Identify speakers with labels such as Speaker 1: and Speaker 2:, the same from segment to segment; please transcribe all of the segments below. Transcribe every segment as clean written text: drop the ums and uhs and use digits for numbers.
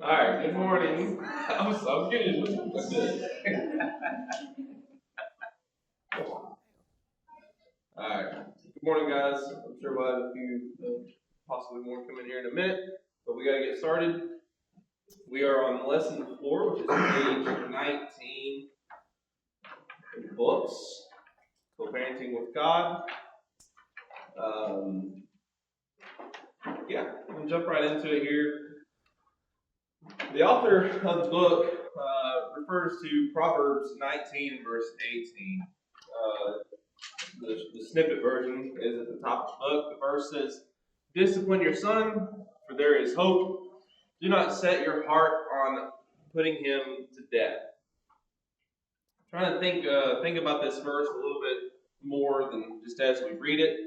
Speaker 1: All right, good morning. I was good. What's good? All right. Good morning, guys. I'm sure we'll have a few, possibly more coming here in a minute, but we got to get started. We are on lesson 4, which is page 19 in the books, Co-Parenting with God. Um, yeah, I'm going to jump right into it here. The author of the book refers to Proverbs 19, verse 18. The snippet version is at the top of the book. The verse says, "Discipline your son, for there is hope. Do not set your heart on putting him to death." I'm trying to think about this verse a little bit more than just as we read it.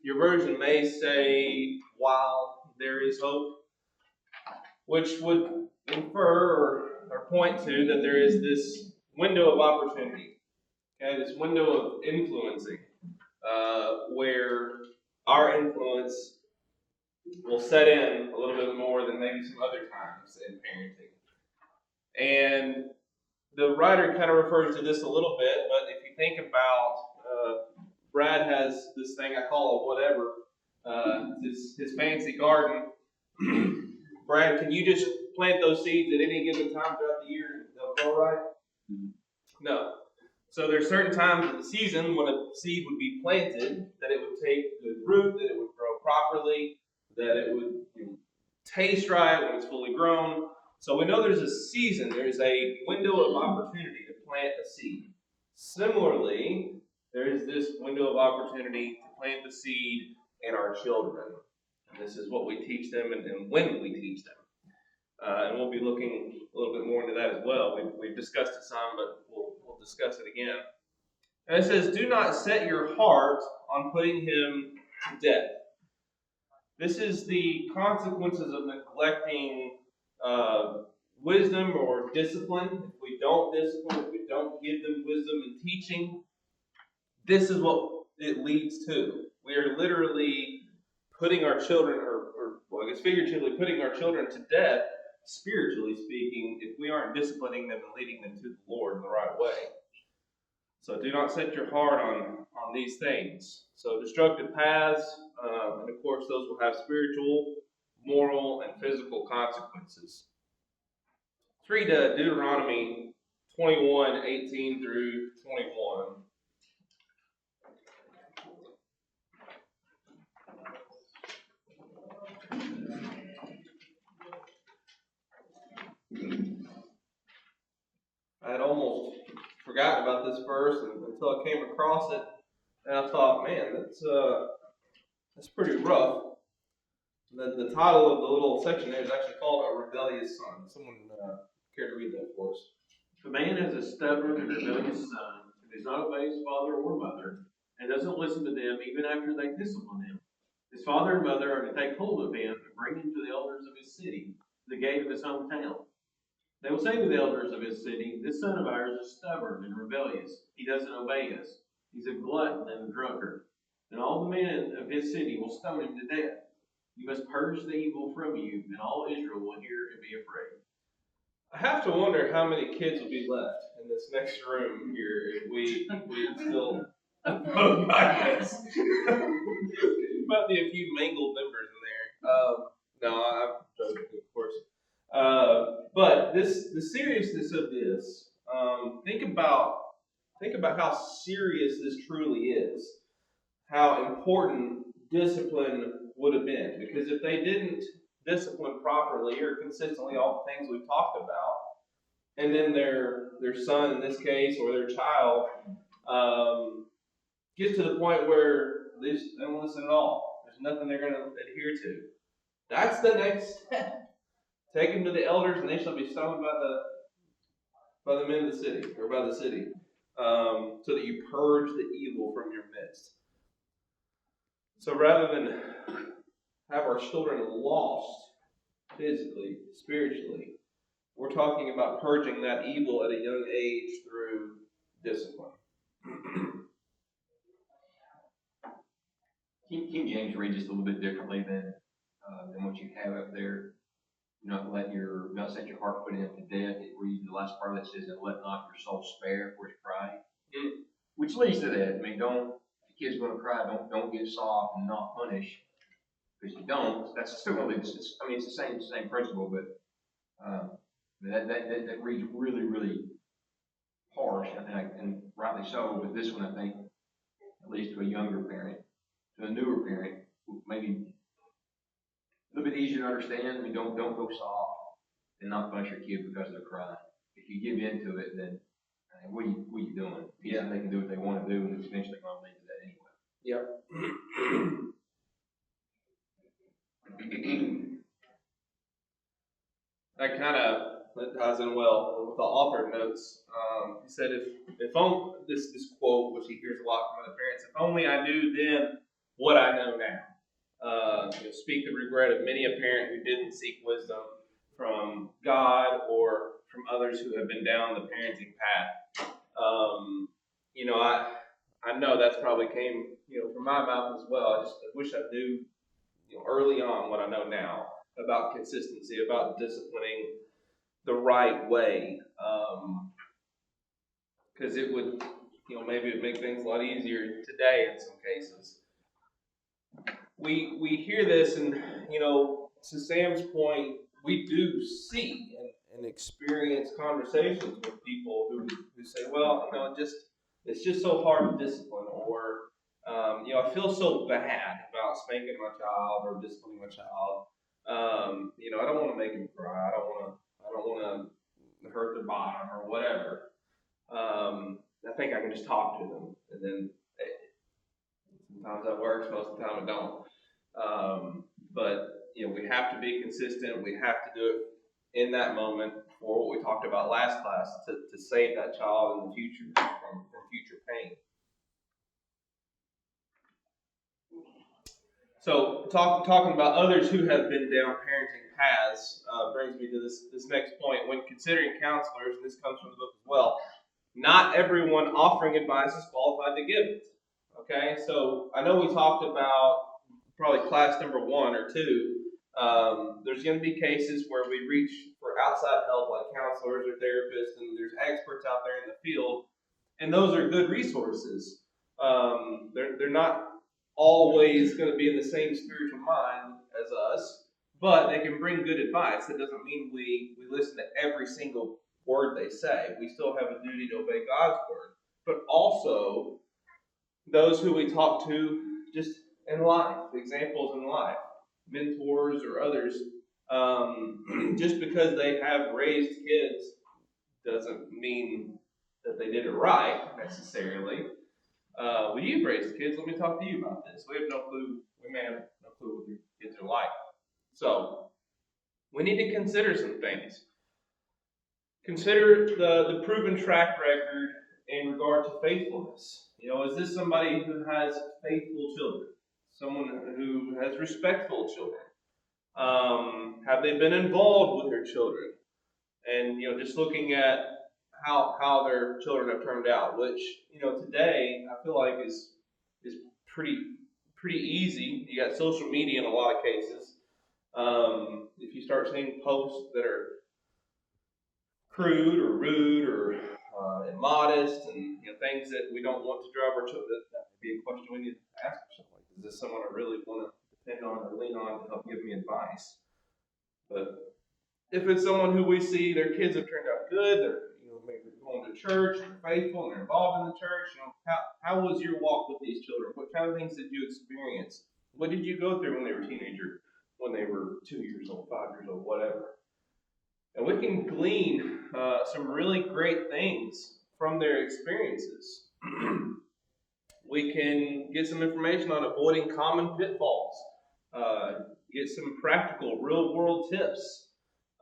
Speaker 1: Your version may say, "While there is hope," which would infer or point to that there is this window of opportunity, okay, this window of influencing, where our influence will set in a little bit more than maybe some other times in parenting. And the writer kind of refers to this a little bit, but if you think about, Brad has this thing I call a whatever, his fancy garden. Brad, can you just plant those seeds at any given time throughout the year and they'll grow right? No. So there's certain times of the season when a seed would be planted that it would take good root, that it would grow properly, that it would taste right when it's fully grown. So we know there's a season, there's a window of opportunity to plant a seed. Similarly, there is this window of opportunity to plant the seed in our children. And this is what we teach them and when we teach them. And we'll be looking a little bit more into that as well. We've discussed it some, but we'll discuss it again. And it says, "Do not set your heart on putting him to death." This is the consequences of neglecting wisdom or discipline. If we don't discipline, if we don't give them wisdom and teaching, this is what it leads to. We are literally putting our children, or well, I guess figuratively, putting our children to death, spiritually speaking, if we aren't disciplining them and leading them to the Lord in the right way. So do not set your heart on these things. So destructive paths, and of course those will have spiritual, moral, and physical consequences. Let's read Deuteronomy 21:18 through 21. I had almost forgotten about this verse until I came across it, and I thought, man, that's pretty rough. The title of the little section there is actually called "A Rebellious Son." Someone care to read that for us?
Speaker 2: If a man has a stubborn and rebellious son who does not obey his father or mother and doesn't listen to them even after they discipline him, his father and mother are to take hold of him and bring him to the elders of his city, to the gate of his hometown. They will say to the elders of his city, "This son of ours is stubborn and rebellious. He doesn't obey us. He's a glutton and a drunkard." And all the men of his city will stone him to death. You must purge the evil from you, and all Israel will hear and be afraid.
Speaker 1: I have to wonder how many kids will be left in this next room here if we still vote by this. Might be a few mangled members in there. No, I'm joking, of course. But the seriousness of this. Think about how serious this truly is. How important discipline would have been, because if they didn't discipline properly or consistently all the things we've talked about, and then their son in this case or their child gets to the point where they don't listen at all. There's nothing they're going to adhere to. That's the next step. Take them to the elders, and they shall be stoned by the men of the city, or by the city, so that you purge the evil from your midst. So rather than have our children lost physically, spiritually, we're talking about purging that evil at a young age through discipline.
Speaker 3: King James reads just a little bit differently than what you have up there. not set your heart put him to death. It reads the last part that says, and let not your soul spare for his crying. Which leads to that. I mean, don't, if the kid's going to cry, don't get soft and not punish. Because you don't, that's still going to lead, it's the same principle, but, that reads really, really harsh, and rightly so. But this one, I think, at least to a younger parent, to a newer parent, maybe a little bit easier to understand. I mean, don't go soft and not punish your kid because they're crying. If you give into it, then what are you doing? Yeah, they can do what they want to do, and it's eventually going to lead to that anyway.
Speaker 1: Yep. That kind of ties in well with the author notes. He said, if only this quote, which he hears a lot from other parents, if only I knew then what I know now. Speak the regret of many a parent who didn't seek wisdom from God or from others who have been down the parenting path. I know that's probably came from my mouth as well. I wish I knew early on what I know now about consistency, about disciplining the right way, because it would, maybe it'd make things a lot easier today in some cases. We hear this, and to Sam's point, we do see and experience conversations with people who say, well, it's just so hard to discipline, or I feel so bad about spanking my child or disciplining my child. I don't want to make him cry. I don't want to hurt their bottom or whatever. I think I can just talk to them, and then sometimes that works. Most of the time it don't. But we have to be consistent. We have to do it in that moment for what we talked about last class to save that child in the future from future pain. So talking about others who have been down parenting paths brings me to this next point. When considering counselors, and this comes from the book as well, not everyone offering advice is qualified to give it. Okay, so I know we talked about probably class number 1 or 2. There's going to be cases where we reach for outside help like counselors or therapists, and there's experts out there in the field, and those are good resources. They're not always going to be in the same spiritual mind as us, but they can bring good advice. That doesn't mean we listen to every single word they say. We still have a duty to obey God's word, but also those who we talk to just in life, examples in life, mentors or others, just because they have raised kids doesn't mean that they did it right necessarily. When you've raised kids, let me talk to you about this. We may have no clue what your kids are like. So, we need to consider some things. Consider the proven track record in regard to faithfulness. Is this somebody who has faithful children? Someone who has respectful children? Have they been involved with their children? And, just looking at how their children have turned out, which, today I feel like is pretty easy. You got social media in a lot of cases. If you start seeing posts that are crude or rude or immodest, and things that we don't want to drive our children, that would be a question we need to ask ourselves. Like, is this someone I really want to depend on or lean on to help give me advice? But if it's someone who we see their kids have turned out good, they're maybe going to church, they're faithful, and they're involved in the church, how was your walk with these children? What kind of things did you experience? What did you go through when they were teenagers, when they were 2 years old, 5 years old, whatever? And we can glean some really great things from their experiences. We can get some information on avoiding common pitfalls, get some practical, real-world tips,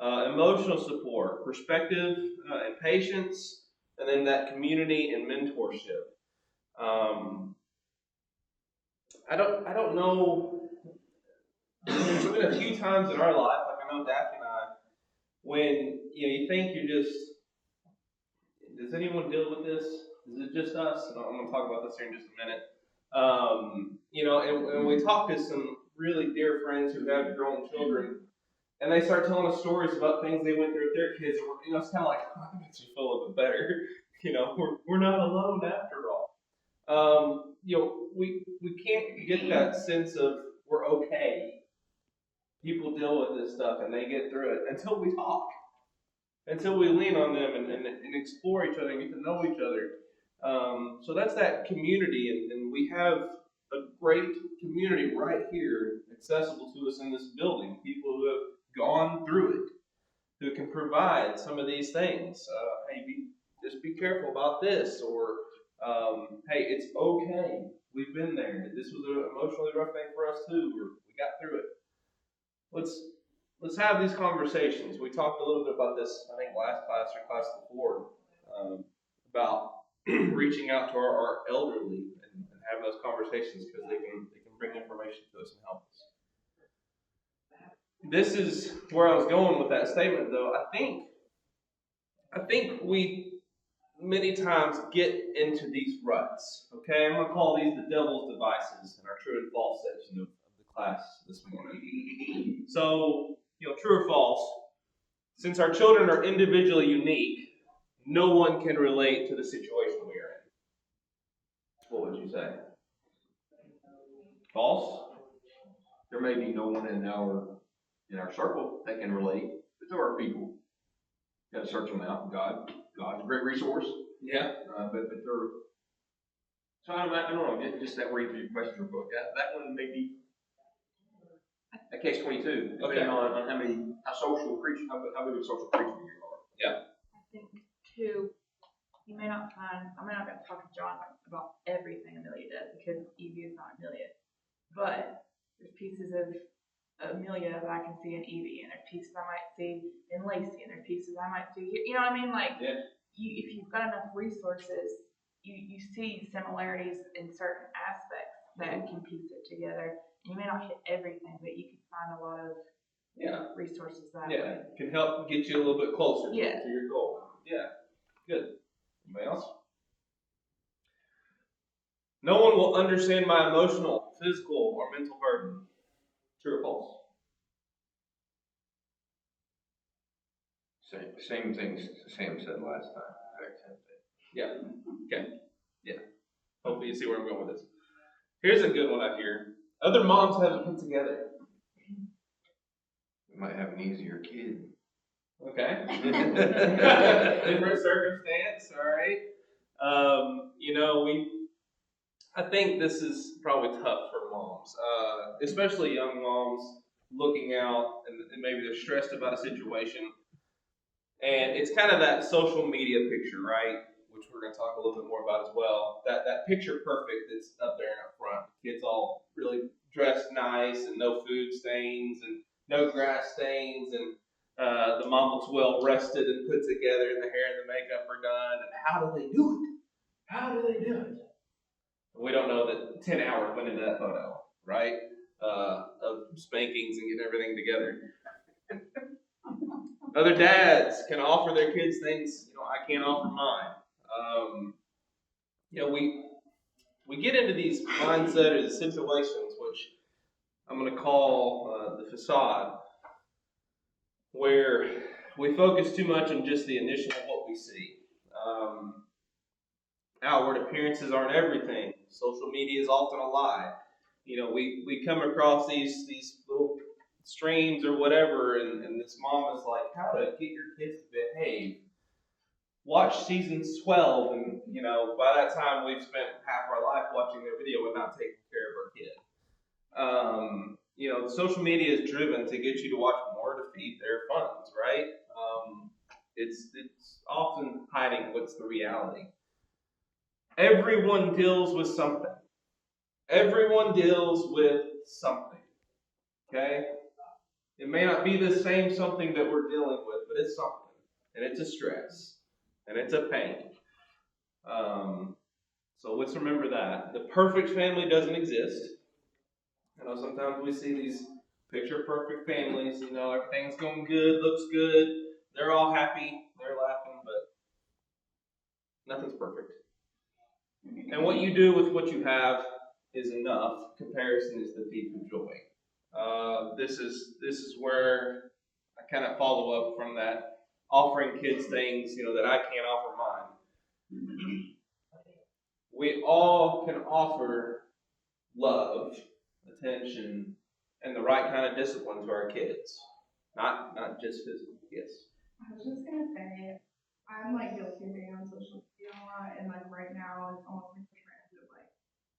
Speaker 1: emotional support, perspective and patience, and then that community and mentorship. I don't know. There's been a few times in our life, like I know Daphne and I, when you think does anyone deal with this? Is it just us? And I'm going to talk about this here in just a minute. And we talk to some really dear friends who have grown children, and they start telling us stories about things they went through with their kids, and it's kind of like, oh, that makes you feel a little bit better. We're not alone after all. We can't get that sense of we're okay. People deal with this stuff and they get through it until we talk, until we lean on them and explore each other and get to know each other. So that's that community, and we have a great community right here accessible to us in this building. People who have gone through it, who can provide some of these things. Hey, just be careful about this, or hey, it's okay. We've been there. This was an emotionally rough thing for us too, or we got through it. Let's have these conversations. We talked a little bit about this, I think, last class or class before, about reaching out to our elderly and having those conversations, because they can bring information to us and help us. This is where I was going with that statement, though. I think we many times get into these ruts. Okay, I'm going to call these the devil's devices in our true and false section of the class this morning. So, true or false, since our children are individually unique, no one can relate to the situation we are in. What would you say? False?
Speaker 3: There may be no one in our circle that can relate, but there are people. You got to search them out. God's a great resource.
Speaker 1: Yeah.
Speaker 3: But there. So I don't know. Just that read through your question book. That one may be a case 22. Depending on how social creature, how big of a social creature you are.
Speaker 1: Yeah.
Speaker 4: I think too. You may not find. I'm not going to talk to John about everything Amelia does, because Evie is not Amelia. But there's pieces of Amelia that I can see in Evie, and there's pieces I might see in Lacey, and there's pieces I might see here. You know what I mean? Like, if you've got enough resources, you see similarities in certain aspects that can piece it together. You may not hit everything, but you can find a lot of resources that way.
Speaker 1: Can help get you a little bit closer to your goal. Yeah, good. Anybody else? No one will understand my emotional, physical, or mental burden. True or false?
Speaker 3: Same things Sam said last time.
Speaker 1: Yeah. Okay. Yeah. Hopefully you see where I'm going with this. Here's a good one I hear. Other moms have it put together.
Speaker 3: We might have an easier kid.
Speaker 1: Okay. Different circumstance, all right. I think this is probably tough for moms, especially young moms looking out and maybe they're stressed about a situation. And it's kind of that social media picture, right? Which we're going to talk a little bit more about as well. That picture perfect that's up there and up front. Kids all really dressed nice and no food stains and no grass stains, and the mom looks well rested and put together, and the hair and the makeup are done. And how do they do it? How do they do it? We don't know that 10 hours went into that photo, right? Of spankings and getting everything together. Other dads can offer their kids things, I can't offer mine. We get into these mindset or situations, which I'm going to call the facade, where we focus too much on just the initial of what we see. Outward appearances aren't everything. Social media is often a lie. We come across these little streams or whatever, and this mom is like, how to get your kids to behave. Watch season 12, and by that time we've spent half our life watching their video and not taking care of our kid. Social media is driven to get you to watch more to feed their funds, right? It's often hiding what's the reality. Everyone deals with something. Everyone deals with something. Okay? It may not be the same something that we're dealing with, but it's something. And it's a stress. And it's a pain. So let's remember that. The perfect family doesn't exist. Sometimes we see these picture perfect families, everything's going good, looks good, they're all happy, they're laughing, but nothing's perfect. And what you do with what you have is enough. Comparison is the thief of joy. This is where kind of follow up from that, offering kids things, that I can't offer mine. We all can offer love, attention, and the right kind of discipline to our kids. Not just physical, yes.
Speaker 5: I was just gonna say, I'm like guilty of being on social media a lot, and like right now, it's almost like the trend of like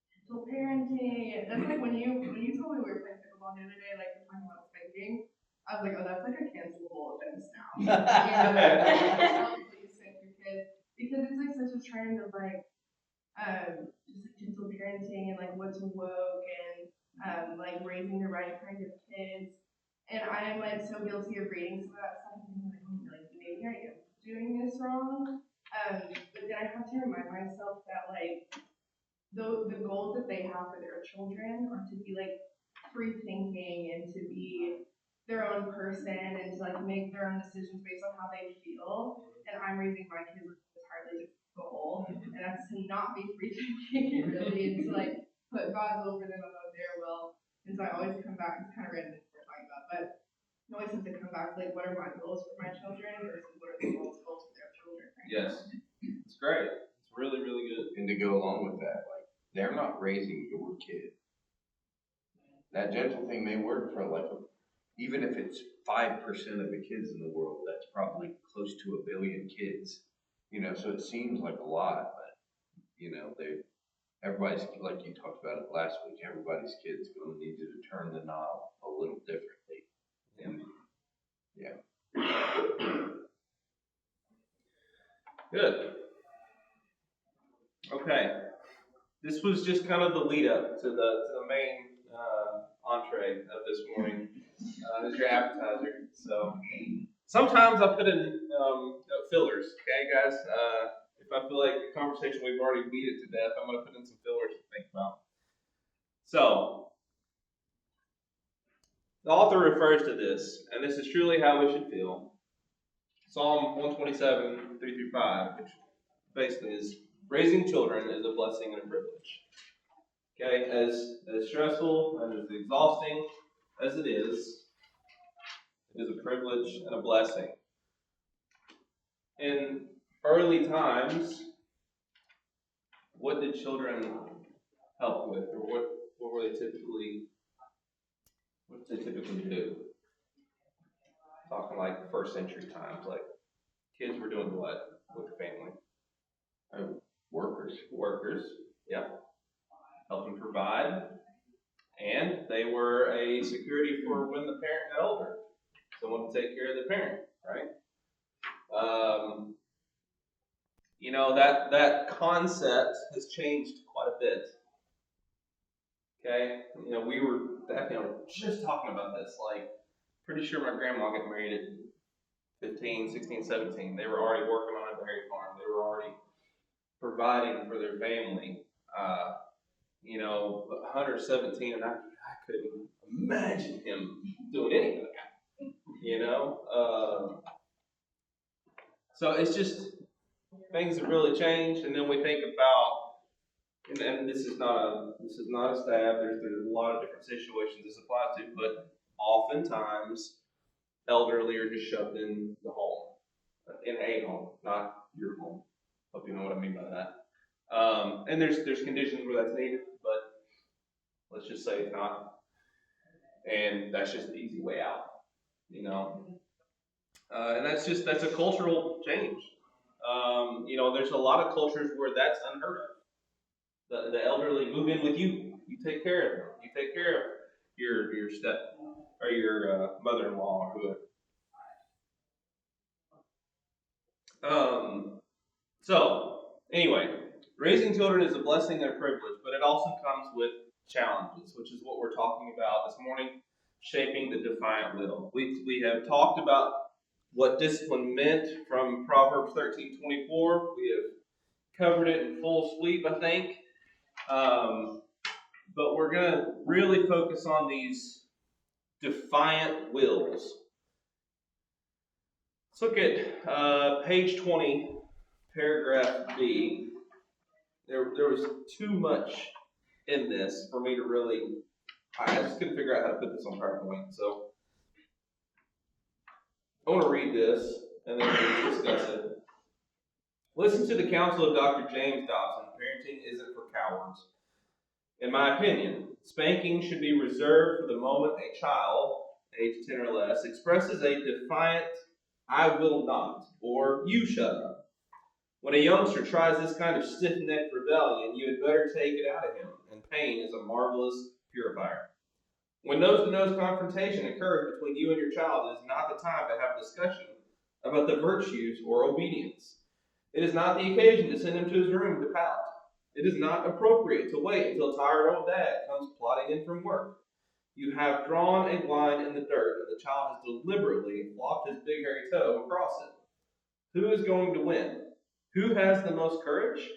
Speaker 5: gentle parenting. And that's like when you told me we were playing pickleball the other day, like we're talking about spanking, I was like, oh, that's like a cancelable offense now. Please spank your kids, because it's like such a trend of like, just like gentle parenting and like what's woke and like raising the right kind of kids. And I am like so guilty of reading some of that stuff and thinking like, oh, like maybe I am doing this wrong. But then I have to remind myself that like the goals that they have for their children are to be like free thinking and to be their own person and to like make their own decisions based on how they feel. And I'm raising my kids with this entirely different goal, and that's to not be free thinking really, and to like put God's will for them above their will. And so I always come back, it's kind of random what we're talking about, but I always have to come back like, what are my goals for my children versus what are the goals for their children? Right?
Speaker 1: Yes. It's great. It's really, really good.
Speaker 6: And to go along with that, like, they're not raising your kid. That gentle thing may work for like, even if it's 5% of the kids in the world, that's probably close to 1 billion kids. So it seems like a lot, but, everybody's, like you talked about it last week, everybody's kid's gonna need you to turn the knob a little differently. And,
Speaker 1: Good. Okay. This was just kind of the lead up to the main entree of this morning. As your appetizer. So sometimes I put in fillers. Okay, guys. If I feel like the conversation we've already beat it to death, I'm going to put in some fillers to think about. So the author refers to this, and this is truly how we should feel. Psalm 127, 3-5, which basically is raising children is a blessing and a privilege. Okay, as stressful and as exhausting as it is a privilege and a blessing. In early times, what did children help with, or what were they typically? What did they typically do? Talking like first century times, like kids were doing what with the family? Workers, yeah, helping provide, and they were a security for when the parent got older, someone to take care of the parent, right? That concept has changed quite a bit. Okay, we were just talking about this. Like, pretty sure my grandma got married at 15, 16, 17. They were already working on a dairy farm. They were already providing for their family. Hunter 17, and I couldn't imagine him doing anything like that. So it's just things have really changed, and then we think about, and this is not a stab. There's a lot of different situations this applies to, but oftentimes elderly are just shoved in the home, in a home, not your home. Hope you know what I mean by that. And there's conditions where that's needed, but let's just say it's not, and that's just the easy way out, and that's a cultural change. There's a lot of cultures where that's unheard of. The elderly move in with you. You take care of them. You take care of your step or your mother-in-law or whoever. So anyway, raising children is a blessing and a privilege, but it also comes with challenges, which is what we're talking about this morning, shaping the defiant will. We have talked about what discipline meant from Proverbs 13:24. We have covered it in full sweep, I think. But we're going to really focus on these defiant wills. Let's look at page 20, paragraph B. There was too much in this for me to really, I just couldn't figure out how to put this on PowerPoint. So I want to read this and then we'll discuss it. Listen to the counsel of Dr. James Dobson. Parenting isn't for cowards. In my opinion, spanking should be reserved for the moment a child, age 10 or less, expresses a defiant, "I will not," or "you shut up." When a youngster tries this kind of stiff-necked rebellion, you had better take it out of him, and pain is a marvelous purifier. When nose-to-nose confrontation occurs between you and your child, it is not the time to have a discussion about the virtues or obedience. It is not the occasion to send him to his room to pout. It is not appropriate to wait until tired old dad comes plodding in from work. You have drawn a line in the dirt, and the child has deliberately flopped his big hairy toe across it. Who is going to win? Who has the most courage?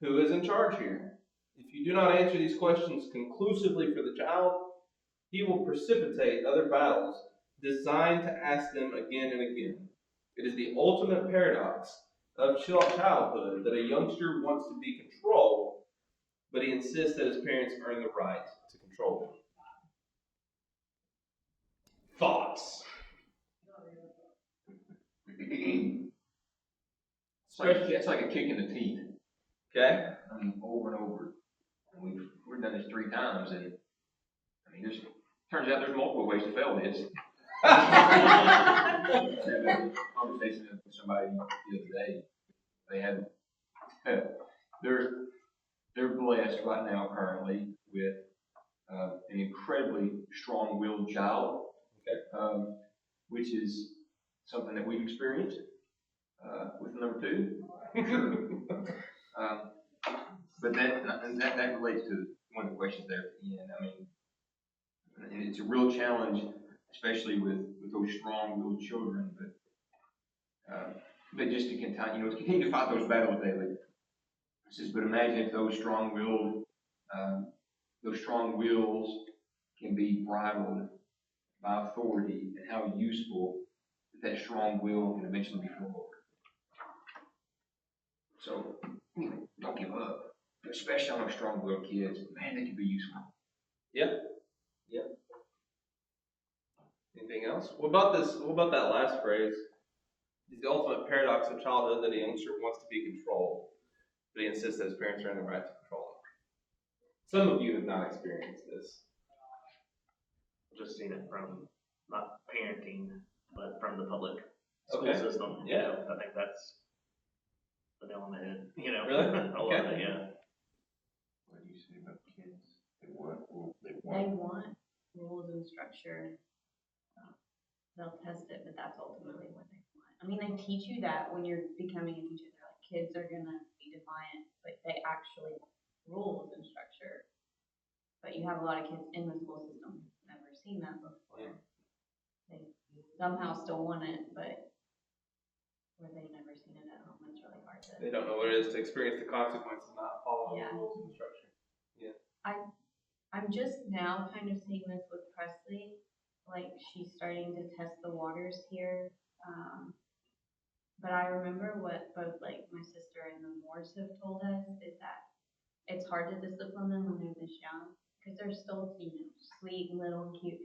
Speaker 1: Who is in charge here? If you do not answer these questions conclusively for the child, he will precipitate other battles designed to ask them again and again. It is the ultimate paradox of childhood that a youngster wants to be controlled, but he insists that his parents earn the right to control him. Thoughts?
Speaker 3: It's like a kick in the teeth.
Speaker 1: Okay?
Speaker 3: I mean, over and over. And we've done this 3 times, and I mean, turns out there's multiple ways to fail this. I had a conversation with somebody the other day. They had, they're blessed right now currently with an incredibly strong-willed child, which is something that we've experienced with number 2, for sure. But that relates to one of the questions there at the end. I mean, and it's a real challenge, especially with those strong-willed children. But just to continue to fight those battles daily. It says, but imagine if those strong wills can be bridled by authority, and how useful that strong will can eventually be for the Lord. So, don't give up, especially on those strong-willed kids. Man, they can be useful.
Speaker 1: Yep. Anything else? What about that last phrase? It's the ultimate paradox of childhood that a youngster wants to be controlled, but he insists that his parents earn the right to control him. Some of you have not experienced this.
Speaker 7: Just seen it from not parenting, but from the public school
Speaker 1: Okay.
Speaker 7: system.
Speaker 1: Yeah.
Speaker 7: I think that's the nail on the head.
Speaker 1: Really?
Speaker 7: A lot of it, yeah.
Speaker 6: What do you say about kids? They want
Speaker 8: rules and structure. They'll test it, but that's ultimately what they want. I mean, they teach you that when you're becoming a teacher. They're like, kids are gonna be defiant, but they actually want rules and structure. But you have a lot of kids in the school system who've never seen that before. They somehow still want it, but where they've never seen it at home, it's really hard to.
Speaker 1: They don't know what it is to experience the consequences of not following
Speaker 8: Yeah.
Speaker 1: the rules and structure.
Speaker 8: I'm just now kind of seeing this with Presley, like she's starting to test the waters here. But I remember what both like my sister and the Moores have told us is that it's hard to discipline them when they're this young because they're still, sweet, little, cute.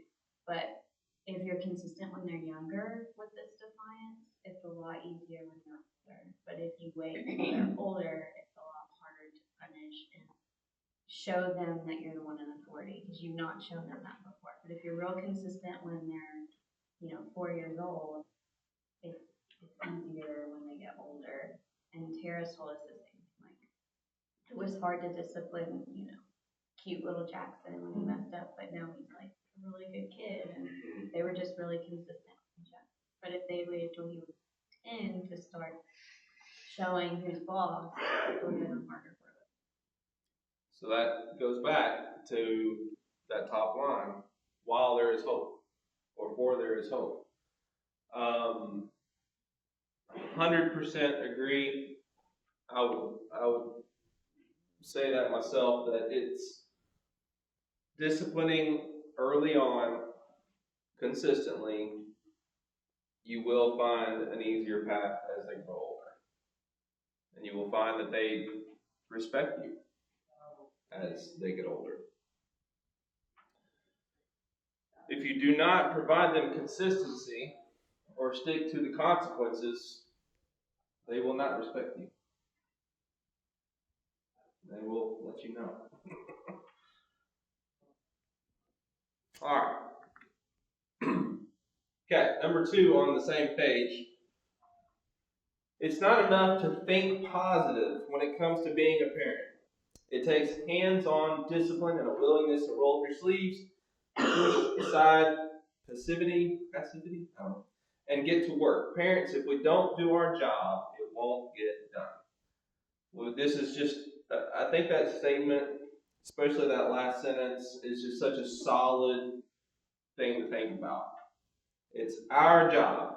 Speaker 8: But if you're consistent when they're younger with this defiance, it's a lot easier when they're older. But if you wait until they're older, it's a lot harder to punish and show them that you're the one in authority because you've not shown them that before. But if you're real consistent when they're, 4 years old, it's easier when they get older. And Tara told us the same thing. Like, it was hard to discipline, cute little Jackson when he messed up, but now he's like a really good kid, and they were just really consistent with Jackson. But if they waited till he was 10 to start showing who's boss, it would have been harder for them.
Speaker 1: So that goes back to that top line, while there is hope, or for there is hope. 100% agree. I would say that myself, that it's disciplining early on, consistently, you will find an easier path as they grow older. And you will find that they respect you as they get older. If you do not provide them consistency, or stick to the consequences, they will not respect you. They will let you know. Alright. Okay, number 2 on the same page. It's not enough to think positive when it comes to being a parent. It takes hands-on discipline and a willingness to roll up your sleeves, push aside passivity, I don't know, and get to work. Parents, if we don't do our job, it won't get done. Well, this is just, I think that statement, especially that last sentence, is just such a solid thing to think about. It's our job.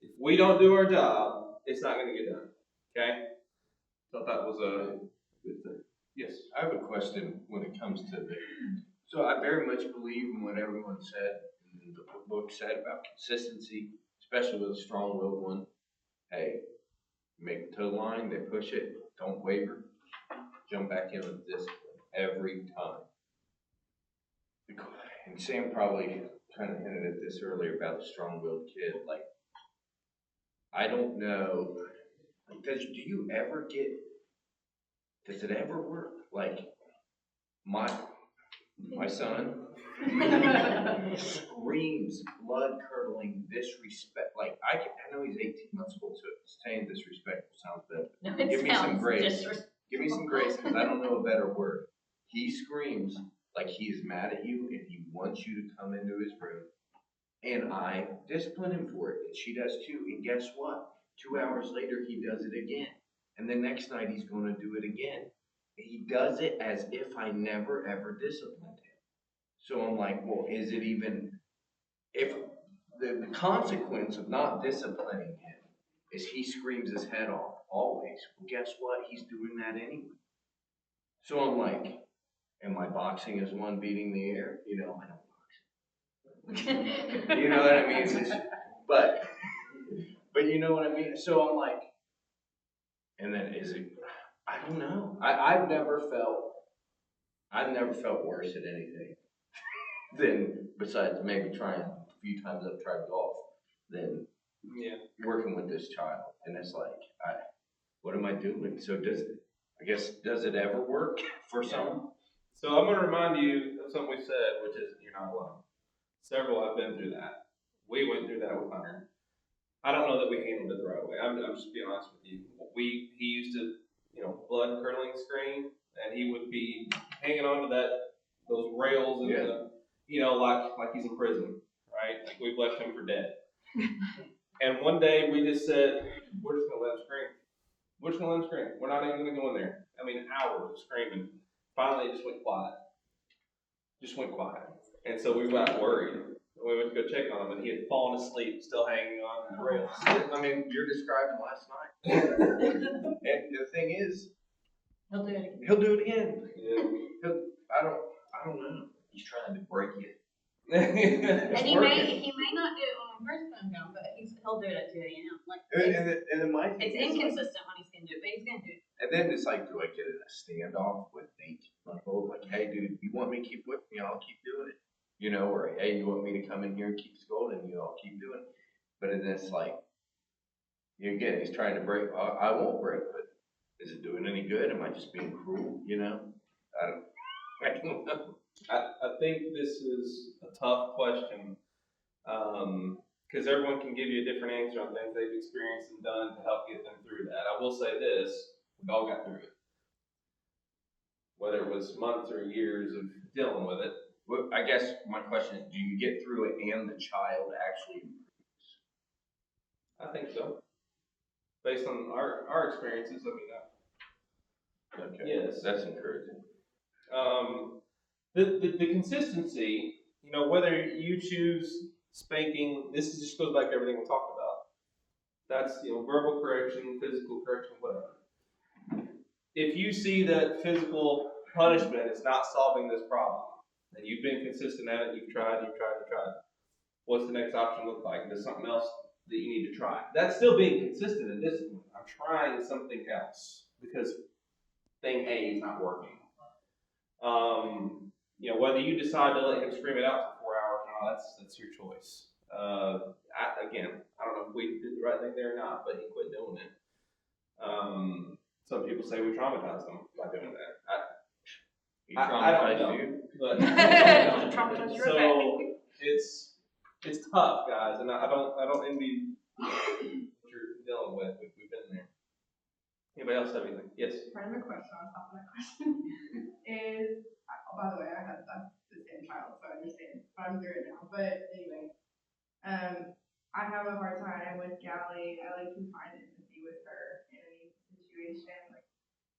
Speaker 1: If we don't do our job, it's not going to get done. Okay? Thought that was a good thing. Yes.
Speaker 6: I have a question when it comes to the, so I very much believe in what everyone said, and the book said about consistency, especially with a strong-willed one. Hey, make the toe line, they push it, don't waver, jump back in with discipline every time. And Sam probably kind of hinted at this earlier about the strong-willed kid. Like, I don't know, does it ever work? Like, my son screams blood-curdling disrespect. Like, I know he's 18 months old, so saying disrespectful sounds bad.
Speaker 8: No, it
Speaker 6: Give me some
Speaker 8: sounds
Speaker 6: grace.
Speaker 8: disrespectful.
Speaker 6: Give me some grace, because I don't know a better word. He screams like he's mad at you and he wants you to come into his room. And I discipline him for it, and she does too. And guess what? 2 hours later, he does it again. And the next night, he's going to do it again. He does it as if I never, ever disciplined him. So I'm like, well, is it even, if the consequence of not disciplining him is he screams his head off always, well, guess what? He's doing that anyway. So I'm like, am I boxing as one beating the air? You know, I don't box. You know what I mean? It's just, but you know what I mean? So I'm like, and then is it, I don't know. I've never felt worse at anything than, besides maybe trying a few times I've tried golf, than working with this child. And it's like, what am I doing? So does it ever work for some?
Speaker 1: So I'm going to remind you of something we said, which is you're not alone. Several have been through that. We went through that with Hunter. I don't know that we handled it the right way. I'm just being honest with you. He used to, blood curdling scream, and he would be hanging on to those rails, and like he's in prison, right? Like we've left him for dead. And one day we just said, we're just gonna let him scream. We're just gonna let him scream. We're not even gonna go in there. I mean, hours of screaming. Finally, it just went quiet. And so we got worried. We went to go check on him, and he had fallen asleep, still hanging on the rails.
Speaker 6: I mean, you're describing last night. And the thing is,
Speaker 8: He'll do it again.
Speaker 6: he'll do it again.
Speaker 1: Yeah.
Speaker 6: I don't know. He's trying to break it.
Speaker 8: And he
Speaker 6: working.
Speaker 8: may not do it when we first put him down, but he'll do it at 2 a.m. Like
Speaker 6: And then my thing
Speaker 8: it's
Speaker 6: is,
Speaker 8: inconsistent when he's gonna do it, but he's gonna do it.
Speaker 6: and then it's like, do I get in a standoff with an 18-month-old? Like, hey, dude, you want me to keep whipping you? I'll keep doing it. Or hey, you want me to come in here and keep scolding you? I'll keep doing it. But then it's like, again, he's trying to break. I won't break, but is it doing any good? Am I just being cruel? I don't know.
Speaker 1: I think this is a tough question, because everyone can give you a different answer on things they've experienced and done to help get them through that. I will say this, we all got through it. Whether it was months or years of dealing with it.
Speaker 6: Well, I guess my question is, do you get through it and the child actually improves?
Speaker 1: I think so. Based on our experiences,
Speaker 6: Okay.
Speaker 1: Yes.
Speaker 6: That's encouraging.
Speaker 1: The consistency, whether you choose spanking, this just goes back to everything we talked about. That's, verbal correction, physical correction, whatever. If you see that physical punishment is not solving this problem, and you've been consistent at it, you've tried, what's the next option look like? There's something else that you need to try. That's still being consistent and disciplined. I'm trying something else because thing A is not working. Whether you decide to let him scream it out for 4 hours or not, that's your choice. I don't know if we did the right thing there or not, but he quit doing it. Some people say we traumatized him by doing that.
Speaker 3: He
Speaker 1: I don't
Speaker 3: traumatized
Speaker 1: know.
Speaker 3: you.
Speaker 1: But
Speaker 4: Traumatized your
Speaker 1: so it's tough, guys, and I don't envy what you're dealing with. We've been there. Anybody else have anything? Yes.
Speaker 5: Random question on top of that question is, by the way, I'm the same child, so I understand, but I'm through it now. But anyway, I have a hard time with Gallie. I can find empathy with her in any situation. Like,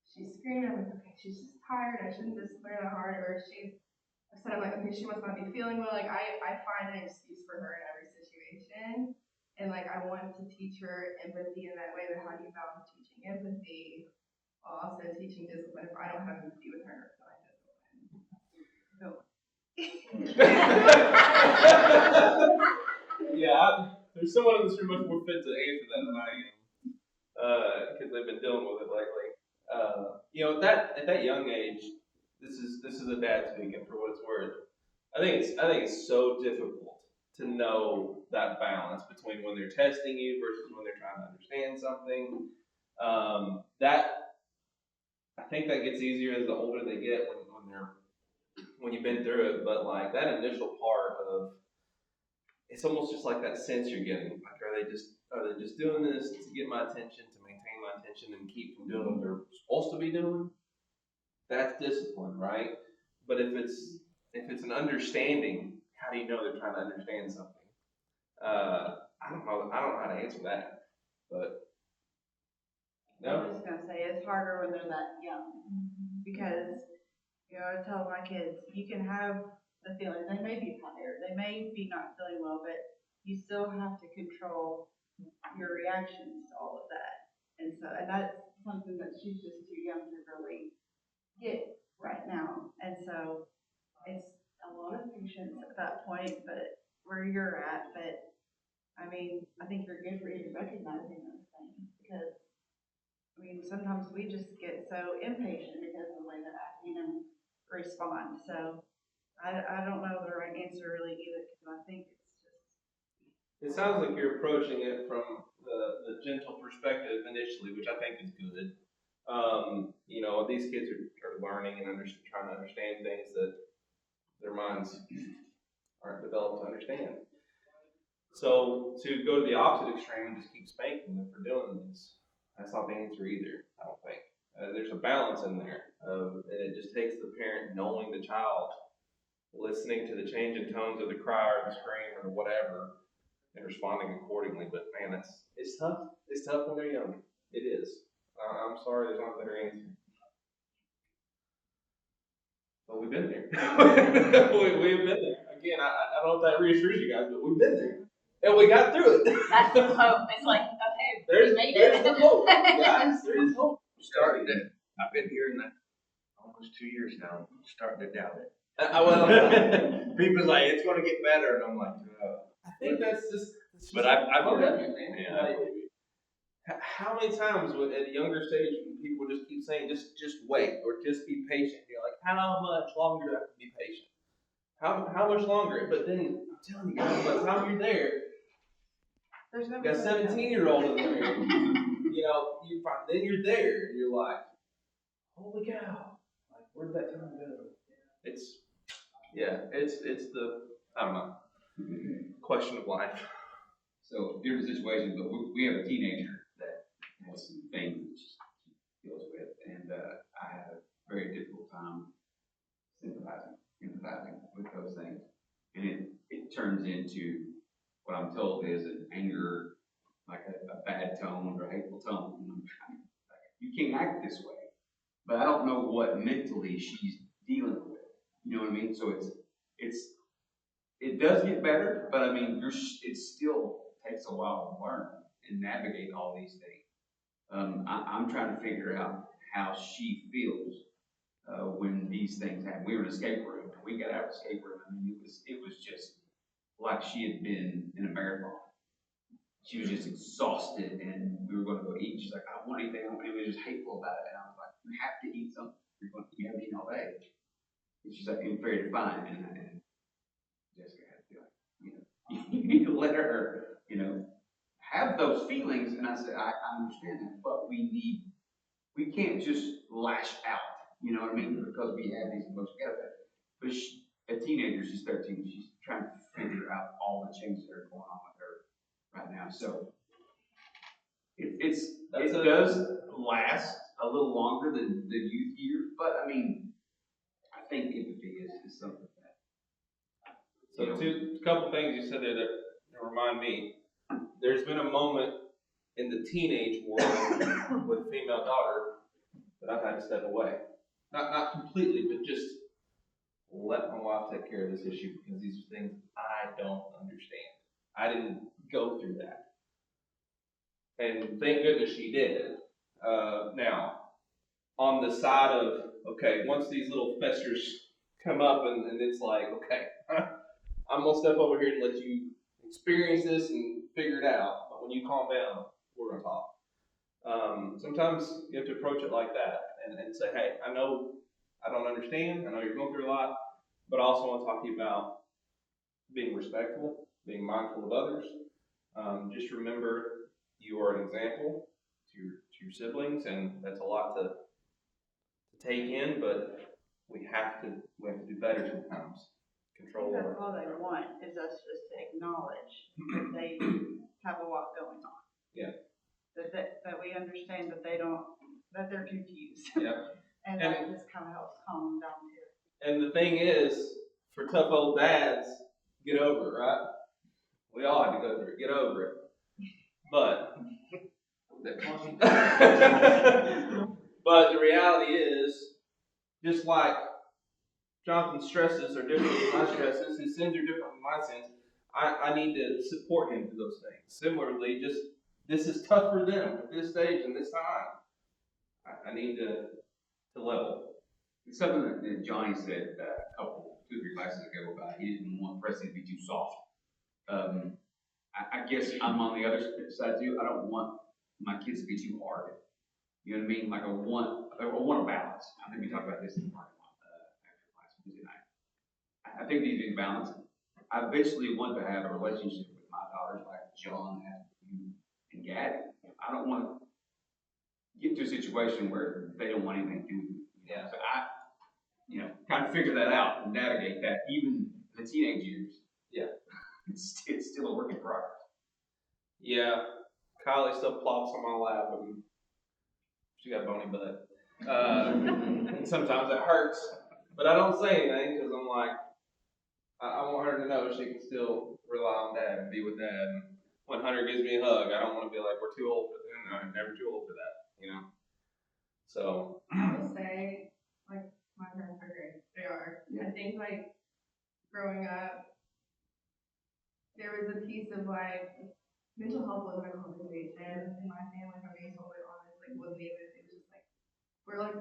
Speaker 5: she's screaming, I'm like, okay, she's just tired. I shouldn't discipline her that hard. Or she's upset, I'm like, okay, she must not be feeling well. Like, I find an excuse for her in every situation. And like, I want to teach her empathy in that way, but how do you balance teaching empathy while also teaching discipline if I don't have empathy with her? So I discipline.
Speaker 1: Yeah, there's someone in this room much more fit to answer that than I am, because they've been dealing with it lately. At that young age, this is a dad speaking for what it's worth. I think it's so difficult to know that balance between when they're testing you versus when they're trying to understand something. I think that gets easier as the older they get when you've been through it. But like that initial part of it's almost just like that sense you're getting. Like, are they just doing this to get my attention, to maintain my attention, and keep from doing what they're supposed to be doing? That's discipline, right? But if it's an understanding, how do you know they're trying to understand something? I don't know how to answer that, but no.
Speaker 9: I'm just gonna say it's harder when they're that young because I tell my kids you can have the feelings. They may be tired, they may be not feeling well, but you still have to control your reactions to all of that. And that's something that she's just too young to really get right now. And so it's a lot of patience at that point, but where you're at, but I mean, I think you're good for even recognizing those things because sometimes we just get so impatient because of the way that I respond. So I don't know the right answer really either because I think it's just.
Speaker 1: It sounds like you're approaching it from the gentle perspective initially, which I think is good. These kids are learning and trying to understand things that their minds aren't developed to understand. So to go to the opposite extreme and just keep spanking them for doing this, that's not the answer either, I don't think. There's a balance in there, and it just takes the parent knowing the child, listening to the change in tones of the cry or the scream or whatever, and responding accordingly. But man, it's tough. It's tough when they're young. It is. I'm sorry, there's not a better answer. But we've been there. We've been there. Again, I don't know if that reassures you guys, but we've been there. And we got through it.
Speaker 8: That's the hope. It's like, okay,
Speaker 1: There's
Speaker 8: we made it.
Speaker 1: the hope. Guys, there's hope.
Speaker 6: Starting to, I've been hearing that almost 2 years now, I'm starting to doubt it. People's like, it's gonna get better, and I'm like,
Speaker 1: I think that's just.
Speaker 6: But I
Speaker 1: love
Speaker 6: believe
Speaker 1: it,
Speaker 6: you,
Speaker 1: man.
Speaker 6: man. I believe you.
Speaker 1: How many times at a younger stage people just keep saying, just wait or just be patient? You're like, how much longer do I have to be patient? How much longer? But then I'm telling you guys, by the time you're there,
Speaker 9: There's no.
Speaker 1: you got a 17-year-old in there. Then you're there, and you're like, holy cow! Like, where did that time go? It's the I don't know question of life.
Speaker 10: So different situations, but we have a teenager that has some things that she deals with, and I have a very difficult time empathizing with those things, and it turns into what I'm told is an anger, like a bad tone or a hateful tone. And I'm trying, you can't act this way, but I don't know what mentally she's dealing with. You know what I mean? So it does get better, but I mean, it still takes a while to learn and navigate all these things. I'm trying to figure out how she feels when these things happen. We were in an escape room, and we got out of the escape room. I mean, it was just like she had been in a marathon. She was just exhausted, and we were going to go eat. She's like, I don't want anything. It was just hateful about it, and I was like, you have to eat something. You haven't eaten all day. And she's like, I'm very fine, and Jessica had to be like, You need to let her, have those feelings. And I said, I understand that, but we can't just lash out, you know what I mean? Because we have these emotions. But a teenager, she's 13, she's trying to figure out all the changes that are going on with her right now. So it does last a little longer than the youth years, but I mean, I think empathy is something that.
Speaker 1: So couple things you said there that remind me. There's been a moment in the teenage world with a female daughter that I've had to step away. Not completely, but just let my wife take care of this issue because these are things I don't understand. I didn't go through that. And thank goodness she did. Now, on the side of, okay, once these little festers come up and it's like, okay, I'm going to step over here and let you experience this and figure it out. But when you calm down, we're going to talk. Sometimes you have to approach it like that and say, hey, I know I don't understand. I know you're going through a lot, but I also want to talk to you about being respectful, being mindful of others. Just remember you are an example to your siblings, and that's a lot to take in, but we have to do better sometimes. Control
Speaker 9: That's all they want, is us just to acknowledge that they have a lot going on.
Speaker 1: Yeah.
Speaker 9: That we understand that that they're confused.
Speaker 1: Yeah.
Speaker 9: And that just kind of helps calm them down too.
Speaker 1: And the thing is, for tough old dads, get over it, right? We all had to go through it. Get over it. But the reality is, just like Jonathan's stresses are different than my stresses, his sins are different than my sins, I need to support him through those things. Similarly, this is tough for them at this stage and this time. I need to level.
Speaker 10: It's something that Johnny said a couple, 2-3 classes ago about he didn't want Preston to be too soft. I guess I'm on the other side too. I don't want my kids to be too hard. You know what I mean? Like I want a balance. I think we talked about this in the parking lot after class Wednesday night. I think these need balance. I eventually want to have a relationship with my daughters like John has with you and Gabby. I don't want to get to a situation where they don't want anything to do with me.
Speaker 1: Yeah.
Speaker 10: So I, kind of figure that out and navigate that even in the teenage years.
Speaker 1: Yeah.
Speaker 10: It's still a work in progress.
Speaker 1: Yeah. Kylie still plops on my lap and she got a bony butt. And sometimes it hurts, but I don't say anything because I'm like, I want her to know she can still rely on dad and be with dad. And when Hunter gives me a hug, I don't want to be like, we're too old for that. No, I'm never too old for that, So.
Speaker 5: I will say, like, my parents are great. They are.
Speaker 10: Yeah.
Speaker 5: I think, like, growing up, there was a piece of, like, mental health wasn't a conversation in my family, if I'm being totally honest. Like, wasn't even, it was just, like,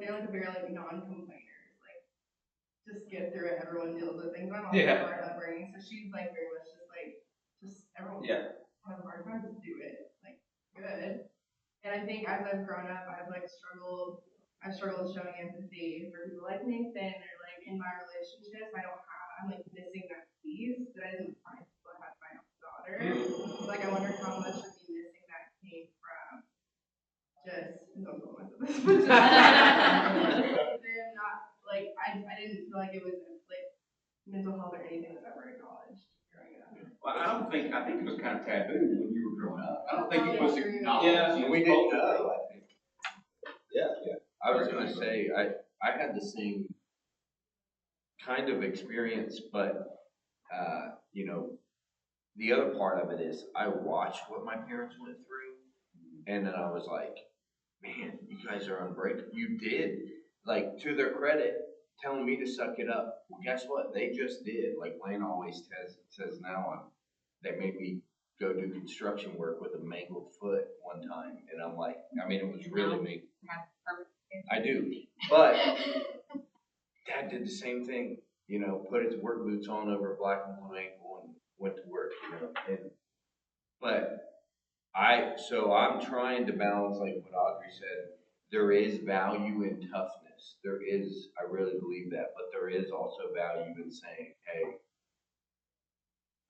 Speaker 5: they're, like, very, like, non-complainers. Like, just get through it, everyone deals with things. My mom's
Speaker 1: Yeah.
Speaker 5: hard upbringing, so she's, like, very much just everyone
Speaker 1: Yeah.
Speaker 5: has a hard time, just do it. Like, good. And I think as I've grown up, I've struggled showing empathy for people like Nathan or like in my relationships. I'm like missing that piece that I didn't find people I had my own daughter. Like I wonder how much of me missing that came from just don't go myself this, but just them not like I didn't feel like it was like mental health or anything was ever acknowledged growing up.
Speaker 10: Well, I think it was kind of taboo when you were growing up. I don't think it was acknowledged.
Speaker 1: Yeah,
Speaker 6: we didn't know, I think.
Speaker 3: Yeah.
Speaker 6: I was gonna say, I had the same kind of experience, but, the other part of it is I watched what my parents went through, and then I was like, man, you guys are unbreakable. You did, like, to their credit, telling me to suck it up. Well, guess what? They just did. Like Lane always says now, they made me go do construction work with a mangled foot one time, and I'm like, it was really me. I do, but Dad did the same thing, put his work boots on over a black and blue ankle and went to work, so I'm trying to balance, like what Audrey said, there is value in toughness. There is, I really believe that, but there is also value in saying, hey,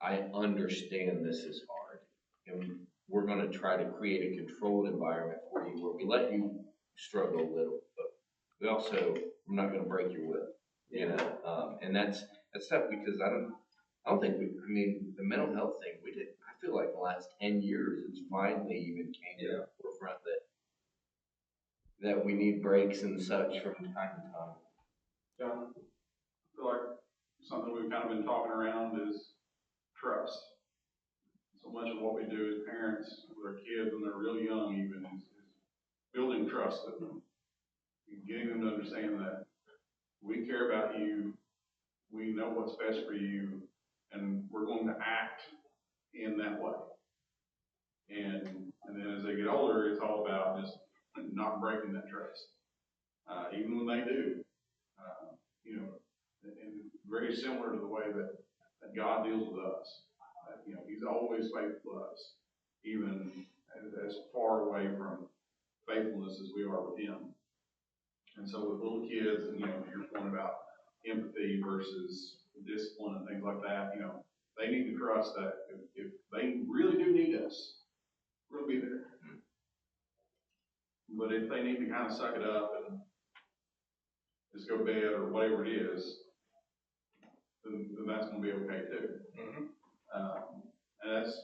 Speaker 6: I understand this is hard, and we're gonna try to create a controlled environment for you where we let you struggle a little, but we also, we're not gonna break your will, you know? And that's tough because I don't think I mean, the mental health thing, I feel like the last 10 years, it's finally even came to the forefront that we need breaks and such from time to time.
Speaker 11: John, I feel like something we've kind of been talking around is trust. So much of what we do as parents with our kids when they're real young even is building trust with them. And getting them to understand that we care about you, we know what's best for you, and we're going to act in that way. And then as they get older, it's all about just not breaking that trust. Even when they do, you know, and very similar to the way that God deals with us. You know, He's always faithful to us, even as far away from faithfulness as we are with Him. And so with little kids, and you know, your point about empathy versus discipline and things like that, you know, they need to trust that if they really do need us, we'll be there. But if they need to kind of suck it up and just go to bed or whatever it is, then that's going to be okay too.
Speaker 1: Mm-hmm.
Speaker 11: And that's,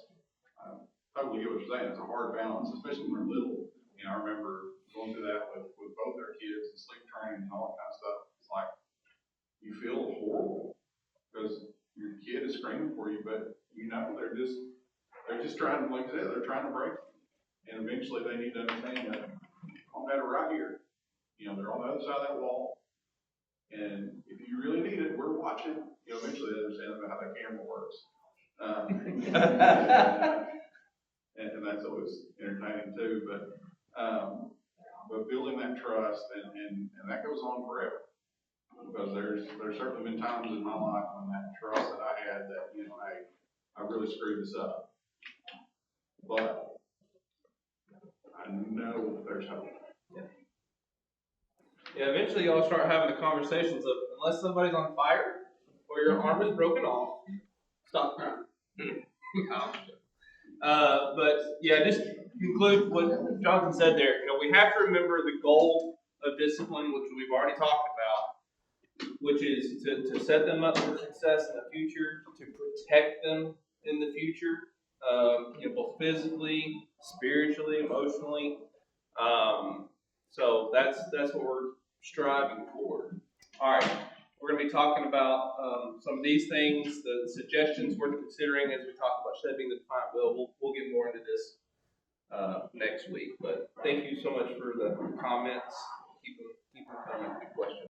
Speaker 11: I totally get what you're saying. It's a hard balance, especially when they're little. You know, I remember going through that with both our kids and sleep training and all that kind of stuff. It's like, you feel horrible because your kid is screaming for you, but you know, they're just trying to, like I said, they're trying to break you. And eventually they need to understand that I'm better right here. You know, they're on the other side of that wall. And if you really need it, we're watching. You know, eventually they understand about how that camera works. And that's always entertaining too. But building that trust, and that goes on forever. Because there's certainly been times in my life when that trust that I had that, you know, hey, I really screwed this up. But I know there's hope.
Speaker 1: Yeah, eventually y'all start having the conversations of, unless somebody's on fire or your arm is broken off, stop crying. But yeah, just to conclude what Jonathan said there. You know, we have to remember the goal of discipline, which we've already talked about, which is to set them up for success in the future, to protect them in the future, you know, both physically, spiritually, emotionally. So that's what we're striving for. All right, we're going to be talking about some of these things, the suggestions worth considering as we talk about shaping the defiant will. We'll get more into this next week. But thank you so much for the comments. Keep them coming. Good questions.